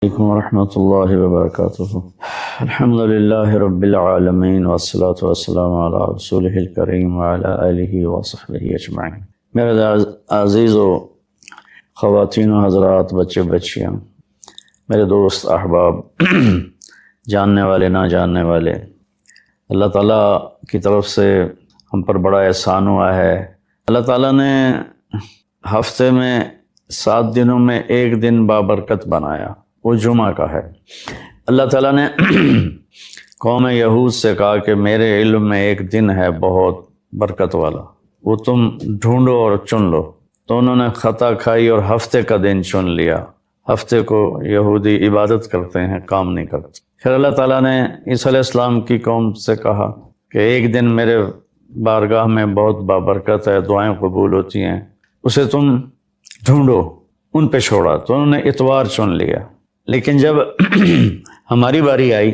علیکم ورحمۃ اللہ وبرکاتہ۔ الحمد للہ رب العالمین والصلاة والسلام علی رسولہ الکریم وعلی آلہ وصحبہ اجمعین۔ میرے عزیز و خواتین و حضرات، بچے بچیاں، میرے دوست احباب، جاننے والے نہ جاننے والے، اللہ تعالیٰ کی طرف سے ہم پر بڑا احسان ہوا ہے۔ اللہ تعالیٰ نے ہفتے میں 7 دنوں میں ایک دن بابرکت بنایا، وہ جمعہ کا ہے۔ اللہ تعالیٰ نے قوم یہود سے کہا کہ میرے علم میں ایک دن ہے بہت برکت والا، وہ تم ڈھونڈو اور چن لو۔ تو انہوں نے خطا کھائی اور ہفتے کا دن چن لیا۔ ہفتے کو یہودی عبادت کرتے ہیں، کام نہیں کرتے۔ پھر اللہ تعالیٰ نے عیسیٰ علیہ السلام کی قوم سے کہا کہ ایک دن میرے بارگاہ میں بہت بابرکت ہے، دعائیں قبول ہوتی ہیں، اسے تم ڈھونڈو۔ ان پہ چھوڑا تو انہوں نے اتوار چن لیا۔ لیکن جب ہماری باری آئی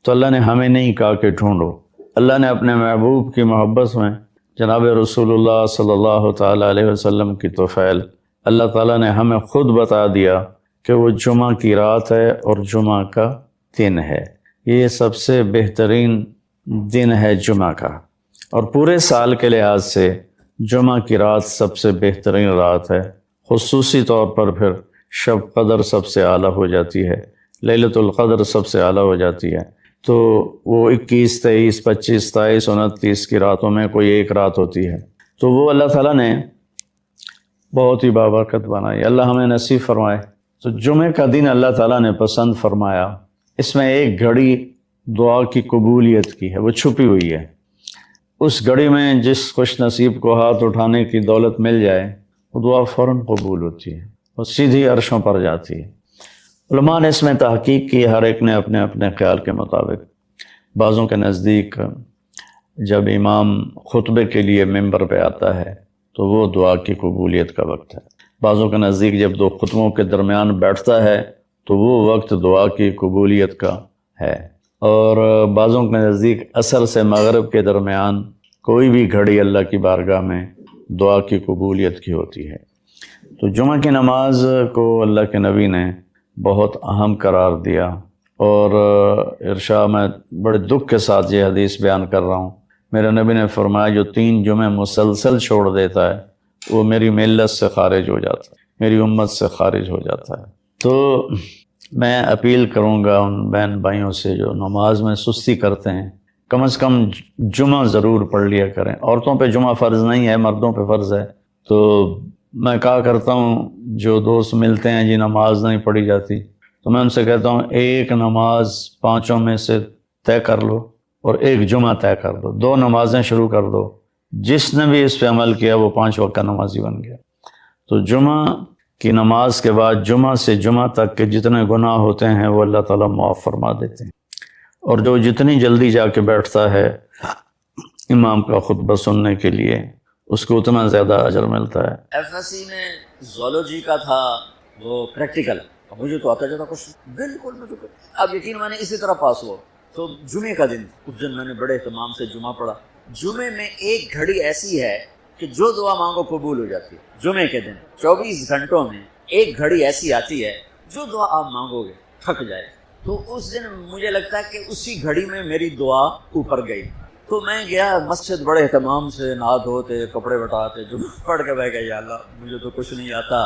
تو اللہ نے ہمیں نہیں کہا کہ ڈھونڈو۔ اللہ نے اپنے محبوب کی محبت میں جناب رسول اللہ صلی اللہ تعالیٰ علیہ وسلم کی توفیل، اللہ تعالیٰ نے ہمیں خود بتا دیا کہ وہ جمعہ کی رات ہے اور جمعہ کا دن ہے۔ یہ سب سے بہترین دن ہے جمعہ کا، اور پورے سال کے لحاظ سے جمعہ کی رات سب سے بہترین رات ہے۔ خصوصی طور پر پھر شب قدر سب سے اعلیٰ ہو جاتی ہے، لیلۃ القدر سب سے اعلیٰ ہو جاتی ہے۔ تو وہ 21، 23، 25، 27، 29 کی راتوں میں کوئی ایک رات ہوتی ہے، تو وہ اللہ تعالیٰ نے بہت ہی بابرکت بنائی۔ اللہ ہمیں نصیب فرمائے۔ تو جمعہ کا دن اللہ تعالیٰ نے پسند فرمایا۔ اس میں ایک گھڑی دعا کی قبولیت کی ہے، وہ چھپی ہوئی ہے۔ اس گھڑی میں جس خوش نصیب کو ہاتھ اٹھانے کی دولت مل جائے، وہ دعا فوراً قبول ہوتی ہے، وہ سیدھی عرشوں پر جاتی ہے۔ علماء نے اس میں تحقیق کی، ہر ایک نے اپنے اپنے خیال کے مطابق۔ بعضوں کے نزدیک جب امام خطبے کے لیے ممبر پہ آتا ہے تو وہ دعا کی قبولیت کا وقت ہے۔ بعضوں کے نزدیک جب 2 خطبوں کے درمیان بیٹھتا ہے تو وہ وقت دعا کی قبولیت کا ہے۔ اور بعضوں کے نزدیک عصر سے مغرب کے درمیان کوئی بھی گھڑی اللہ کی بارگاہ میں دعا کی قبولیت کی ہوتی ہے۔ تو جمعہ کی نماز کو اللہ کے نبی نے بہت اہم قرار دیا، اور ارشاد میں بڑے دکھ کے ساتھ یہ حدیث بیان کر رہا ہوں۔ میرے نبی نے فرمایا جو 3 جمعے مسلسل چھوڑ دیتا ہے وہ میری ملت سے خارج ہو جاتا ہے، میری امت سے خارج ہو جاتا ہے۔ تو میں اپیل کروں گا ان بہن بھائیوں سے جو نماز میں سستی کرتے ہیں، کم از کم جمعہ ضرور پڑھ لیا کریں۔ عورتوں پہ جمعہ فرض نہیں ہے، مردوں پہ فرض ہے۔ تو میں کہا کرتا ہوں جو دوست ملتے ہیں جی نماز نہیں پڑھی جاتی، تو میں ان سے کہتا ہوں ایک نماز 5 میں سے طے کر لو اور ایک جمعہ طے کر دو، 2 نمازیں شروع کر دو۔ جس نے بھی اس پہ عمل کیا وہ 5 وقت کا نمازی بن گیا۔ تو جمعہ کی نماز کے بعد جمعہ سے جمعہ تک کے جتنے گناہ ہوتے ہیں وہ اللہ تعالیٰ معاف فرما دیتے ہیں، اور جو جتنی جلدی جا کے بیٹھتا ہے امام کا خطبہ سننے کے لیے اس کو اتنا زیادہ اجر ملتا ہے۔ ایف ایس سی میں زولوجی کا تھا وہ پریکٹیکل، مجھے تو آتا جاتا کچھ بالکل مجھے، اب یقین میں نے اسی طرح پاس ہوا۔ تو جمعے کا دن، اس دن میں نے بڑے اہتمام سے جمعہ پڑھا۔ جمعے میں ایک گھڑی ایسی ہے کہ جو دعا مانگو قبول ہو جاتی ہے۔ جمعے کے دن 24 گھنٹوں میں ایک گھڑی ایسی آتی ہے جو دعا آپ مانگو گے تھک جائے۔ تو اس دن مجھے لگتا ہے کہ اسی گھڑی میں میری دعا اوپر گئی۔ تو میں گیا مسجد بڑے اہتمام سے، نہا دھوتے، کپڑے بٹاتے، جو پڑھ کے بیٹھ گیا، یا اللہ مجھے تو کچھ نہیں آتا،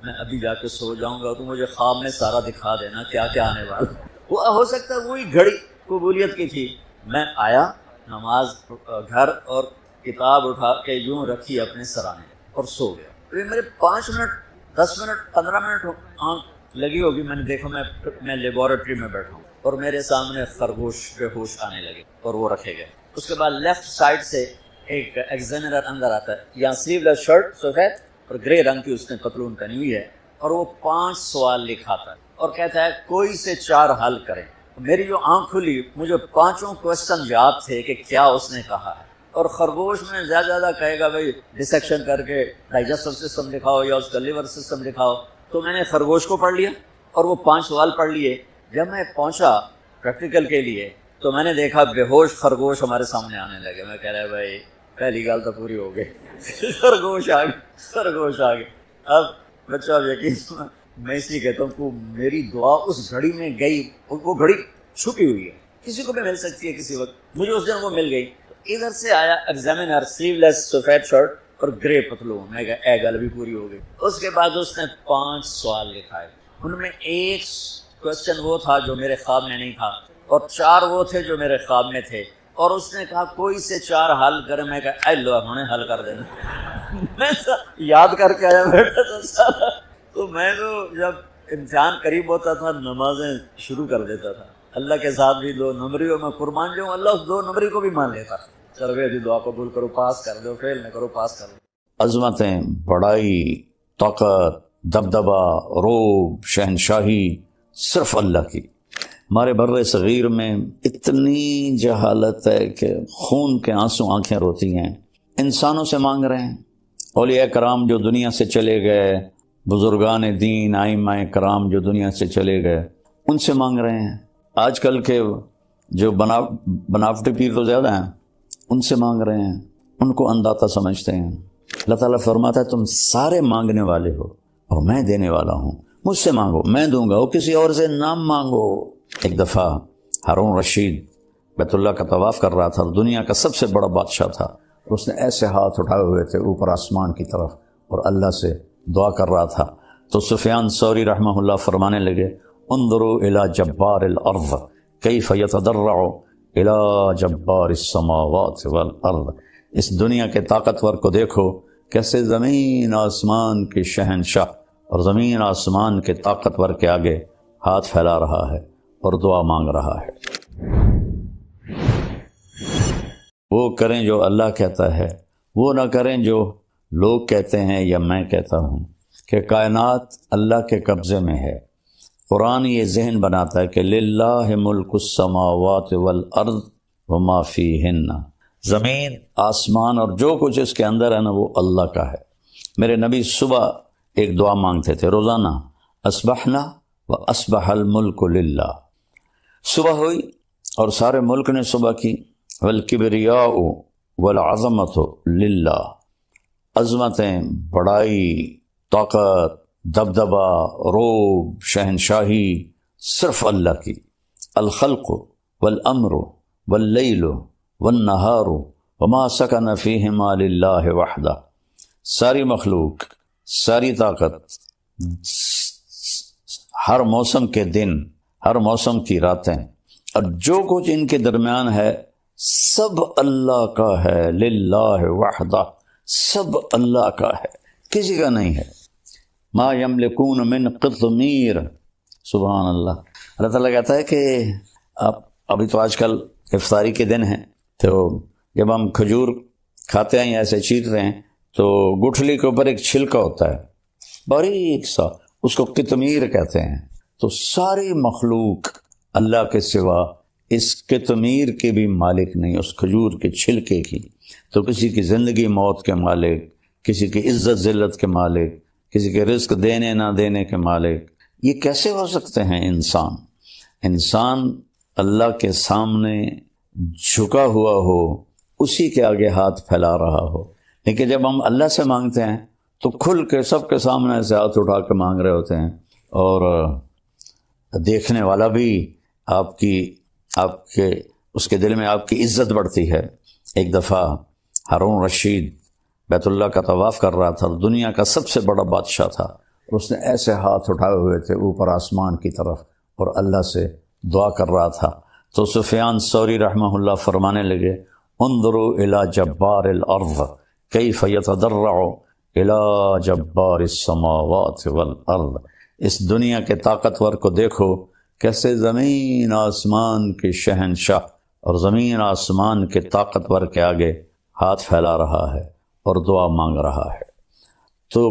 میں ابھی جا کے سو جاؤں گا تو مجھے خواب میں سارا دکھا دینا کیا کیا آنے والا۔ وہ ہو سکتا ہے وہی گھڑی قبولیت کی تھی۔ میں آیا نماز گھر اور کتاب اٹھا کے یوں رکھی اپنے سرانے اور سو گیا۔ تو میرے 5 منٹ 10 منٹ 15 منٹ آنکھ لگی ہوگی، میں نے دیکھا میں لیبارٹری میں بیٹھا ہوں اور میرے سامنے خرگوش بے ہوش آنے لگے اور وہ رکھے گئے۔ اس کے بعد لیفٹ سائڈ سے ایک ایگزامینر اندر آتا ہے، یہاں سلیو لیس شرٹ سفید اور گرے رنگ کی اس نے پتلون پہنی ہوئی ہے، اور وہ 5 سوال لکھاتا ہے اور کہتا ہے کوئی سے 4 حل کریں۔ میری جو آنکھ کھلی مجھے 5 کوسچن یاد تھے کہ کیا اس نے کہا ہے۔ اور خرگوش میں زیادہ کہے گا بھائی ڈسیکشن کر کے ڈائجسٹو سسٹم دکھاؤ یا اس کا لیور سسٹم دکھاؤ۔ تو میں نے خرگوش کو پڑھ لیا اور وہ 5 سوال پڑھ لیے۔ جب میں پہنچا پریکٹیکل کے لیے تو میں نے دیکھا بے ہوش خرگوش ہمارے سامنے آنے لگے۔ میں کہہ رہا بھائی پہلی گال تو پوری ہو گئی، خرگوش آ گئے۔ اب بچہ اب یقین میں اس لیے کہتا ہوں کہ میری دعا اس گھڑی میں گئی، وہ گھڑی چھپی ہوئی ہے، کسی کو بھی مل سکتی ہے کسی وقت، مجھے اس دن وہ مل گئی۔ ادھر سے آیا ایگزامینر، سلیو لیس سفید شرٹ اور گرے پتلون، میں کہا اے گل بھی پوری ہو گئی۔ اس کے بعد اس نے 5 سوال لکھائے، ان میں ایک کوشچن وہ تھا جو میرے خواب میں نہیں تھا، اور 4 وہ تھے جو میرے خواب میں تھے، اور اس نے کہا کوئی سے 4 حل کرے، میں کہا اے لو ہم نے حل کر دینا۔ میں یاد کر کے آیا بیٹھا تھا سارا، تو میں تو جب امتحان قریب ہوتا تھا نمازیں شروع کر دیتا تھا، اللہ کے ساتھ بھی 2 نمبریوں میں قربان جاؤں، اللہ اس 2 نمبری کو بھی مان لیتا۔ سروے دی دعا قبول کرو، پاس کر دو، فیل نہ کرو، پاس کر دو۔ عظمتیں، بڑائی، طاقت، دبدبہ، روب، شہنشاہی صرف اللہ کی۔ ہمارے بر صغیر میں اتنی جہالت ہے کہ خون کے آنسو آنکھیں روتی ہیں۔ انسانوں سے مانگ رہے ہیں، اولیاء کرام جو دنیا سے چلے گئے، بزرگان دین، ائمہ کرام جو دنیا سے چلے گئے، ان سے مانگ رہے ہیں۔ آج کل کے جو بناوٹی پیر تو زیادہ ہیں، ان سے مانگ رہے ہیں، ان کو انداتا سمجھتے ہیں۔ اللہ تعالیٰ فرماتا ہے تم سارے مانگنے والے ہو اور میں دینے والا ہوں، مجھ سے مانگو میں دوں گا، وہ کسی اور سے نہ مانگو۔ ایک دفعہ ہارون رشید بیت اللہ کا طواف کر رہا تھا، اور دنیا کا سب سے بڑا بادشاہ تھا، اور اس نے ایسے ہاتھ اٹھائے ہوئے تھے اوپر آسمان کی طرف اور اللہ سے دعا کر رہا تھا۔ تو سفیان ثوری رحمہ اللہ فرمانے لگے انظروا الی جبار الارض کیف یتضرع الی جبار السماوات والارض، اس دنیا کے طاقتور کو دیکھو کیسے زمین آسمان کے شہنشاہ اور زمین آسمان کے طاقتور کے آگے ہاتھ پھیلا رہا ہے اور دعا مانگ رہا ہے۔ وہ کریں جو اللہ کہتا ہے، وہ نہ کریں جو لوگ کہتے ہیں یا میں کہتا ہوں، کہ کائنات اللہ کے قبضے میں ہے۔ قرآن یہ ذہن بناتا ہے کہ للہ ملک السماوات والارض وما فیہن، زمین، آسمان اور جو کچھ اس کے اندر ہے نا، وہ اللہ کا ہے۔ میرے نبی صبح ایک دعا مانگتے تھے روزانہ، اصبحنا واصبح الملک للہ، صبح ہوئی اور سارے ملک نے صبح کی، والکبریاء والعظمت للہ، عظمتیں، بڑائی، طاقت، دبدبہ، روب، شہنشاہی صرف اللہ کی۔ الخلق والامر واللیل والنہار وما سکن فیہما للہ وحدہ، ساری مخلوق، ساری طاقت، ہر موسم کے دن، ہر موسم کی راتیں، اور جو کچھ ان کے درمیان ہے سب اللہ کا ہے، للہ وحدہ، سب اللہ کا ہے، کسی کا نہیں ہے۔ ما یملکون من قطمیر، سبحان اللہ۔ اللہ تعالیٰ کہتا ہے کہ ابھی تو آج کل افطاری کے دن ہیں، تو جب ہم کھجور کھاتے ہیں یا ایسے چیرتے ہیں تو گٹھلی کے اوپر ایک چھلکا ہوتا ہے باریک سا، اس کو قطمیر کہتے ہیں۔ تو ساری مخلوق اللہ کے سوا اس قطمیر کے بھی مالک نہیں، اس کھجور کے چھلکے کی۔ تو کسی کی زندگی موت کے مالک، کسی کی عزت ذلت کے مالک، کسی کے رزق دینے نہ دینے کے مالک، یہ کیسے ہو سکتے ہیں؟ انسان اللہ کے سامنے جھکا ہوا ہو، اسی کے آگے ہاتھ پھیلا رہا ہو۔ لیکن جب ہم اللہ سے مانگتے ہیں تو کھل کے سب کے سامنے سے ہاتھ اٹھا کے مانگ رہے ہوتے ہیں، اور دیکھنے والا بھی آپ کے اس کے دل میں آپ کی عزت بڑھتی ہے۔ ایک دفعہ ہارون رشید بیت اللہ کا طواف کر رہا تھا، دنیا کا سب سے بڑا بادشاہ تھا، اور اس نے ایسے ہاتھ اٹھائے ہوئے تھے اوپر آسمان کی طرف اور اللہ سے دعا کر رہا تھا۔ تو سفیان ثوری رحمہ اللہ فرمانے لگے انظروا الی جبار الارض کیف یتضرع الی جبار السماوات والارض، اس دنیا کے طاقتور کو دیکھو کیسے زمین آسمان کے شہنشاہ اور زمین آسمان کے طاقتور کے آگے ہاتھ پھیلا رہا ہے اور دعا مانگ رہا ہے۔ تو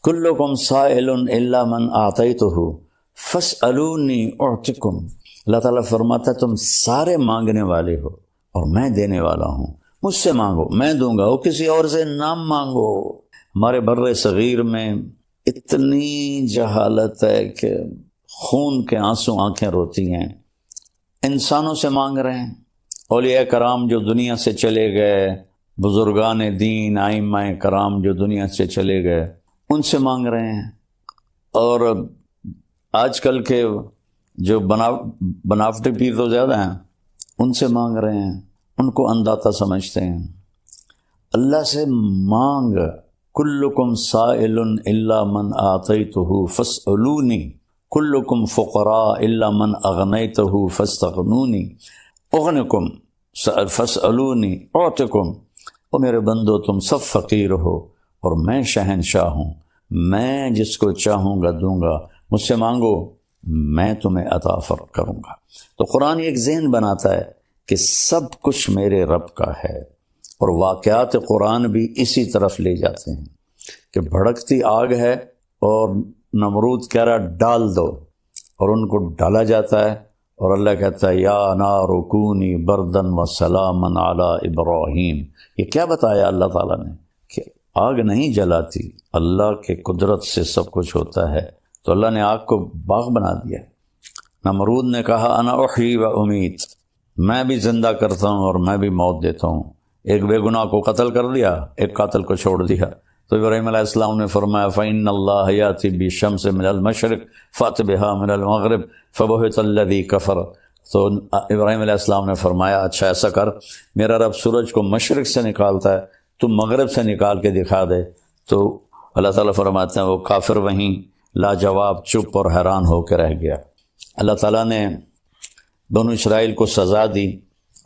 کلکم سائل الا من اعطیتہ فاسألونی اعطکم، اللہ تعالیٰ فرماتا ہے تم سارے مانگنے والے ہو اور میں دینے والا ہوں، مجھ سے مانگو میں دوں گا، وہ کسی اور سے نہ مانگو۔ ہمارے بر صغیر میں اتنی جہالت ہے کہ خون کے آنسو آنکھیں روتی ہیں۔ انسانوں سے مانگ رہے ہیں، اولیاء کرام جو دنیا سے چلے گئے، بزرگان دین، ائمہ کرام جو دنیا سے چلے گئے، ان سے مانگ رہے ہیں، اور آج کل کے جو بناوٹی پیر تو زیادہ ہیں، ان سے مانگ رہے ہیں، ان کو انداتا سمجھتے ہیں۔ اللہ سے مانگ، کلکم سائل الا من آتیتہ فاسألونی، کلکم فقراء الا من اغنیتہ فاستغنونی، اغنکم فاسألونی اعطکم۔ او میرے بندو تم سب فقیر ہو اور میں شہنشاہ ہوں، میں جس کو چاہوں گا دوں گا، مجھ سے مانگو میں تمہیں عطا کروں گا۔ تو قرآن ایک ذہن بناتا ہے کہ سب کچھ میرے رب کا ہے، اور واقعات قرآن بھی اسی طرف لے جاتے ہیں کہ بھڑکتی آگ ہے اور نمرود کہہ رہا ڈال دو، اور ان کو ڈالا جاتا ہے، اور اللہ کہتا ہے یا نار کونی بردن و سلاما علی ابراہیم۔ یہ کیا بتایا اللہ تعالیٰ نے کہ آگ نہیں جلاتی، اللہ کے قدرت سے سب کچھ ہوتا ہے، تو اللہ نے آگ کو باغ بنا دیا۔ نمرود نے کہا انا احیی و امیت، میں بھی زندہ کرتا ہوں اور میں بھی موت دیتا ہوں۔ ایک بے گناہ کو قتل کر دیا، ایک قاتل کو چھوڑ دیا۔ تو ابراہیم علیہ السلام نے فرمایا فإن اللہ یأتی بالشمس من المشرق فأت بها من المغرب فبہت الذی کفر۔ تو ابراہیم علیہ السلام نے فرمایا اچھا ایسا کر، میرا رب سورج کو مشرق سے نکالتا ہے، تم مغرب سے نکال کے دکھا دے۔ تو اللہ تعالیٰ فرماتے ہیں وہ کافر وہیں لاجواب چپ اور حیران ہو کے رہ گیا۔ اللہ تعالیٰ نے بنو اسرائیل کو سزا دی،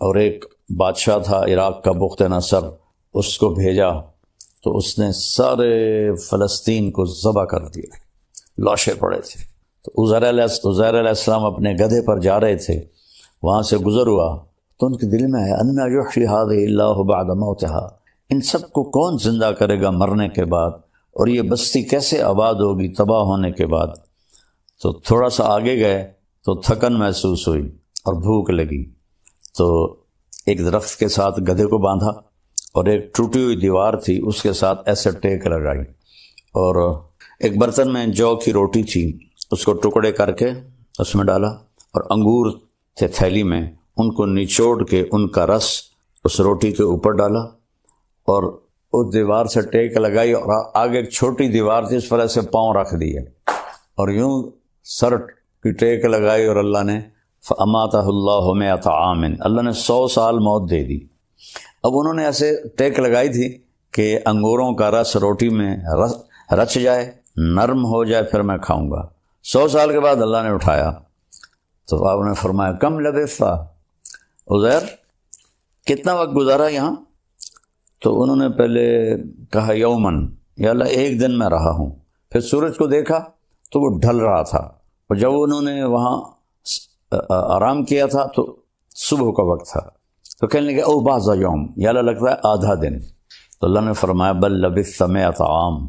اور ایک بادشاہ تھا عراق کا بخت نصر، اس کو بھیجا تو اس نے سارے فلسطین کو ذبح کر دیا، لاشیں پڑے تھے۔ تو عزیر علیہ السلام اپنے گدھے پر جا رہے تھے، وہاں سے گزر ہوا تو ان کے دل میں ہے انا یحیی ھذہ اللہ بعد موتھا، ان سب کو کون زندہ کرے گا مرنے کے بعد، اور یہ بستی کیسے آباد ہوگی تباہ ہونے کے بعد۔ تو تھوڑا سا آگے گئے تو تھکن محسوس ہوئی اور بھوک لگی، تو ایک درخت کے ساتھ گدھے کو باندھا، اور ایک ٹوٹی ہوئی دیوار تھی اس کے ساتھ ایسے ٹیک لگائی، اور ایک برتن میں جو کی روٹی تھی اس کو ٹکڑے کر کے اس میں ڈالا، اور انگور تھے تھیلی میں، ان کو نچوڑ کے ان کا رس اس روٹی کے اوپر ڈالا، اور اس دیوار سے ٹیک لگائی، اور آگے ایک چھوٹی دیوار تھی اس پر ایسے پاؤں رکھ دیے، اور یوں سر کی ٹیک لگائی، اور اللہ نے فَأَمَاتَهُ اللَّهُ مِئَةَ عَامٍ، اللہ نے 100 سال موت دے دی۔ اب انہوں نے ایسے ٹیک لگائی تھی کہ انگوروں کا رس روٹی میں رچ جائے، نرم ہو جائے، پھر میں کھاؤں گا۔ 100 سال کے بعد اللہ نے اٹھایا تو آپ نے فرمایا کم لبثت عزیر، کتنا وقت گزارا یہاں؟ تو انہوں نے پہلے کہا یومن، یا اللہ ایک دن میں رہا ہوں۔ پھر سورج کو دیکھا تو وہ ڈھل رہا تھا، اور جب انہوں نے وہاں آرام کیا تھا تو صبح کا وقت تھا، تو کہنے لگے او بعض یوم، یا اللہ لگتا ہے آدھا دن۔ تو اللہ نے فرمایا بل لبثت 100 عام،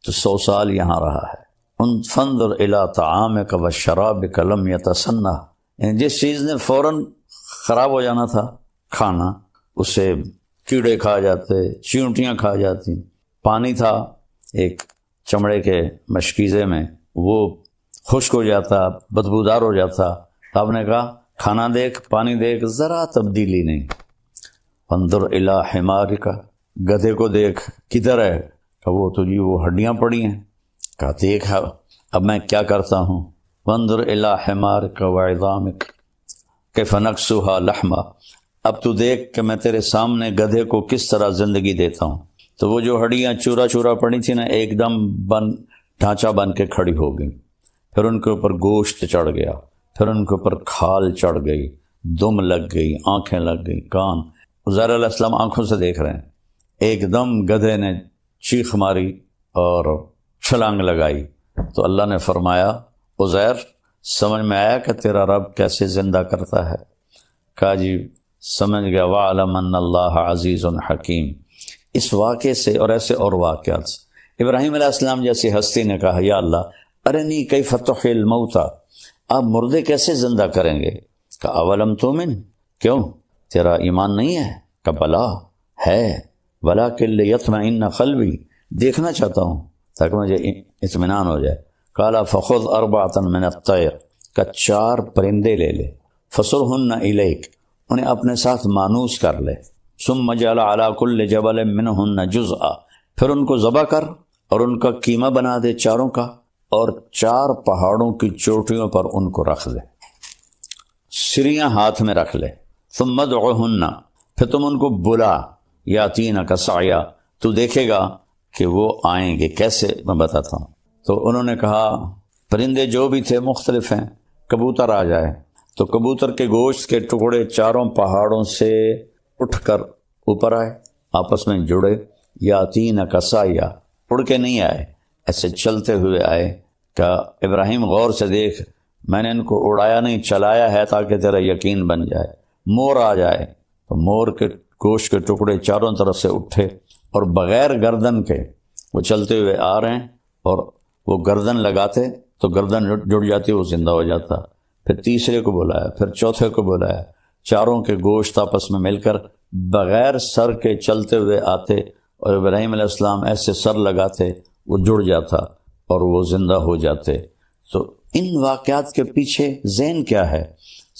تو 100 سال یہاں رہا ہے۔ فانظر الی طعامک وشرابک لم یتسنہ، یعنی جس چیز نے فوراً خراب ہو جانا تھا کھانا، اسے کیڑے کھا جاتے، چیونٹیاں کھا جاتی۔ پانی تھا ایک چمڑے کے مشکیزے میں، وہ خشک ہو جاتا، بدبودار ہو جاتا۔ آپ نے کہا کھانا دیکھ، پانی دیکھ، ذرا تبدیلی نہیں۔ انظر الی حمارک، گدھے کو دیکھ کدھر ہے؟ کہ وہ تو جی وہ ہڈیاں پڑی ہیں۔ کہا دیکھ اب میں کیا کرتا ہوں۔ وانظر الی حمارک وعظامک کیف نکسوها لحما، اب تو دیکھ کہ میں تیرے سامنے گدھے کو کس طرح زندگی دیتا ہوں۔ تو وہ جو ہڈیاں چورا چورا پڑی تھی نا، ایک دم ڈھانچہ بن کے کھڑی ہو گئی، پھر ان کے اوپر گوشت چڑھ گیا، پھر ان کے اوپر کھال چڑھ گئی، دم لگ گئی، آنکھیں لگ گئی، کان۔ عزیر علیہ السلام آنکھوں سے دیکھ رہے ہیں، ایک دم گدھے نے چیخ ماری اور چھلانگ لگائی۔ تو اللہ نے فرمایا عزیر سمجھ میں آیا کہ تیرا رب کیسے زندہ کرتا ہے؟ کہا جی سمجھ گیا۔ وَعْلَمْ أَنَّ اللَّهَ عَزِيزٌ حَكِيمٌ۔ اس واقعے سے اور ایسے اور واقعات سے ابراہیم علیہ السلام جیسی ہستی نے کہا یا اللہ ارنی کیف تحیی الموتیٰ، آپ مردے کیسے زندہ کریں گے؟ کہ اولم تؤمن، کیوں تیرا ایمان نہیں ہے؟ کہ بلا ہے، ولکن لیطمئن قلبی، دیکھنا چاہتا ہوں تاکہ مجھے اطمینان ہو جائے۔ قال فخذ 4 من الطیر، کہ 4 پرندے لے لے، فصرہن الیک، انہیں اپنے ساتھ مانوس کر لے، ثم جعل علی کل جبل منہن جزءا، پھر ان کو ذبح کر اور ان کا قیمہ بنا دے 4 کا، اور 4 پہاڑوں کی چوٹیوں پر ان کو رکھ دے، سریاں ہاتھ میں رکھ لے، ثم ادعوہن، پھر تم ان کو بلا، یاتینک سعیا، تو دیکھے گا کہ وہ آئیں گے کیسے، میں بتاتا ہوں۔ تو انہوں نے کہا پرندے جو بھی تھے مختلف ہیں، کبوتر آ جائے، تو کبوتر کے گوشت کے ٹکڑے 4 پہاڑوں سے اٹھ کر اوپر آئے، آپس میں جڑے، یاتینک سعیا، اڑ کے نہیں آئے، ایسے چلتے ہوئے آئے۔ کہ ابراہیم غور سے دیکھ، میں نے ان کو اڑایا نہیں، چلایا ہے تاکہ تیرا یقین بن جائے۔ مور آ جائے تو مور کے گوشت کے ٹکڑے چاروں طرف سے اٹھے، اور بغیر گردن کے وہ چلتے ہوئے آ رہے ہیں، اور وہ گردن لگاتے تو گردن جڑ جاتی، وہ زندہ ہو جاتا۔ پھر تیسرے کو بلایا، پھر چوتھے کو بلایا، چاروں کے گوشت آپس میں مل کر بغیر سر کے چلتے ہوئے آتے، اور ابراہیم علیہ السلام ایسے سر لگاتے، وہ جڑ جاتا اور وہ زندہ ہو جاتے۔ تو ان واقعات کے پیچھے ذہن کیا ہے؟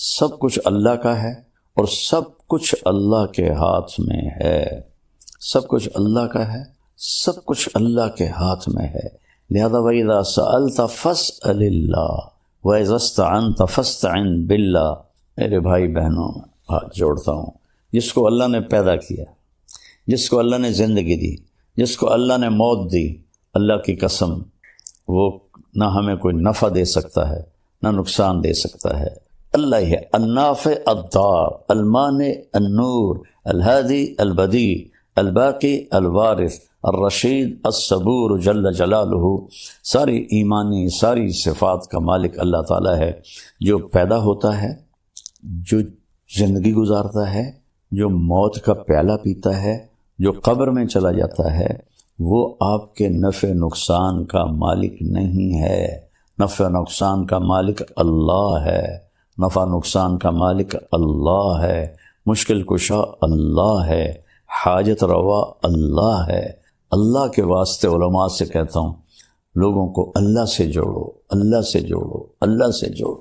سب کچھ اللہ کا ہے، اور سب کچھ اللہ کے ہاتھ میں ہے، سب کچھ اللہ کا ہے، سب کچھ اللہ کے ہاتھ میں ہے۔ لہذا وَإِذَا سَأَلْتَ فَاسْأَلِ اللَّهَ وَإِذَا اسْتَعَنْتَ فَاسْتَعِنْ بِاللَّهِ۔ میرے بھائی بہنوں، ہاتھ جوڑتا ہوں، جس کو اللہ نے پیدا کیا، جس کو اللہ نے زندگی دی، جس کو اللہ نے موت دی، اللہ کی قسم وہ نہ ہمیں کوئی نفع دے سکتا ہے نہ نقصان دے سکتا ہے۔ اللہ ہی ہے النافع الضار، المانع النور، الہادی البدیع، الباقی الوارث، الرشید الصبور جل جلالہ۔ ساری ایمانی، ساری صفات کا مالک اللہ تعالیٰ ہے، جو پیدا ہوتا ہے، جو زندگی گزارتا ہے، جو موت کا پیالہ پیتا ہے، جو قبر میں چلا جاتا ہے۔ وہ آپ کے نفع نقصان کا مالک نہیں ہے، نفع نقصان کا مالک اللہ ہے، نفع نقصان کا مالک اللہ ہے، مشکل کشا اللہ ہے، حاجت روا اللہ ہے۔ اللہ کے واسطے علماء سے کہتا ہوں، لوگوں کو اللہ سے جوڑو، اللہ سے جوڑو، اللہ سے جوڑو۔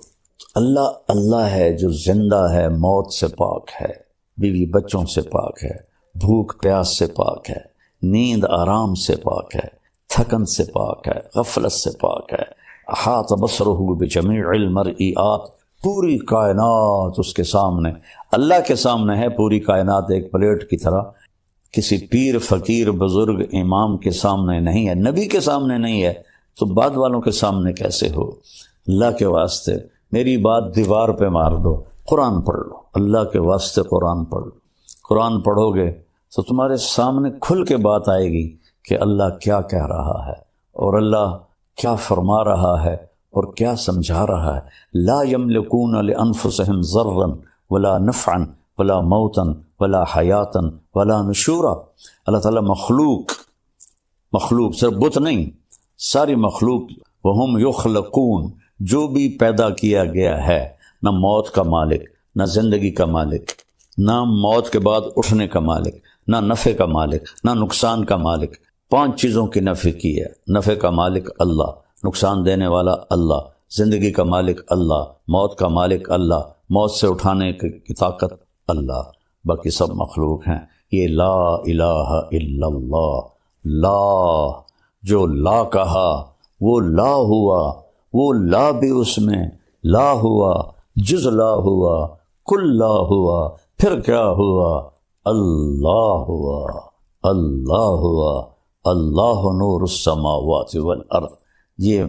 اللہ ہے جو زندہ ہے، موت سے پاک ہے، بیوی بچوں سے پاک ہے، بھوک پیاس سے پاک ہے، نیند آرام سے پاک ہے، تھکن سے پاک ہے، غفلت سے پاک ہے۔ احاط بصرہ بجمیع المرئیات، پوری کائنات اس کے سامنے، اللہ کے سامنے ہے پوری کائنات، ایک پلیٹ کی طرح۔ کسی پیر فقیر بزرگ امام کے سامنے نہیں ہے، نبی کے سامنے نہیں ہے، تو بعد والوں کے سامنے کیسے ہو؟ اللہ کے واسطے میری بات دیوار پہ مار دو، قرآن پڑھ لو، اللہ کے واسطے قرآن پڑھ لو۔ قرآن پڑھو گے تو تمہارے سامنے کھل کے بات آئے گی کہ اللہ کیا کہہ رہا ہے، اور اللہ کیا فرما رہا ہے، اور کیا سمجھا رہا ہے۔ لا یملکون لانفسہم ضرا ولا نفعا ولا موتا ولا حیاتا ولا نشورا۔ اللہ تعالیٰ مخلوق صرف بت نہیں، ساری مخلوق، وہم یخلقون، جو بھی پیدا کیا گیا ہے، نہ موت کا مالک، نہ زندگی کا مالک، نہ موت کے بعد اٹھنے کا مالک، نہ نفع کا مالک، نہ نقصان کا مالک۔ 5 چیزوں کی نفی کی ہے۔ نفع کا مالک اللہ، نقصان دینے والا اللہ، زندگی کا مالک اللہ، موت کا مالک اللہ، موت سے اٹھانے کی طاقت اللہ، باقی سب مخلوق ہیں۔ یہ لا الہ الا اللہ، لا، جو لا کہا وہ لا ہوا، وہ لا بھی اس میں، لا ہوا، جز لا ہوا، کل لا ہوا، پھر کیا ہوا؟ اللہ ہوا، اللہ ہوا، اللہ نور السماوات والارض۔ یہ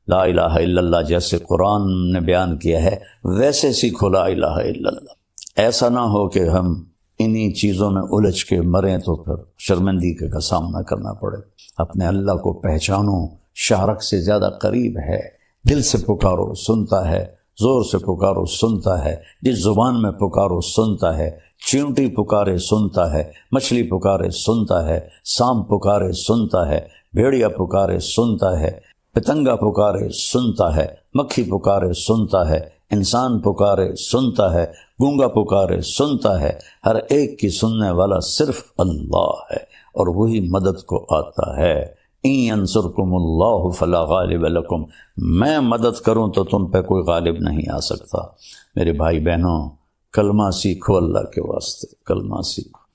لا الہ الا اللہ جیسے قرآن نے بیان کیا ہے، ویسے سیکھو لا الہ الا اللہ۔ ایسا نہ ہو کہ ہم انہی چیزوں میں الجھ کے مریں تو پھر شرمندگی کا سامنا کرنا پڑے۔ اپنے اللہ کو پہچانو، شارک سے زیادہ قریب ہے، دل سے پکارو سنتا ہے، زور سے پکارو سنتا ہے، جس زبان میں پکارو سنتا ہے، چیونٹی پکارے سنتا ہے، مچھلی پکارے سنتا ہے، سانپ پکارے سنتا ہے، بھیڑیا پکارے سنتا ہے، پتنگا پکارے سنتا ہے، مکھی پکارے سنتا ہے، انسان پکارے سنتا ہے، گونگا پکارے سنتا ہے۔ ہر ایک کی سننے والا صرف اللہ ہے، اور وہی مدد کو آتا ہے۔ ان ینصرکم اللہ فلا غالب لکم، میں مدد کروں تو تم پہ کوئی غالب نہیں آ سکتا۔ میرے بھائی بہنوں، کلمہ سیکھو اللہ کے واسطے، کلمہ سیکھو۔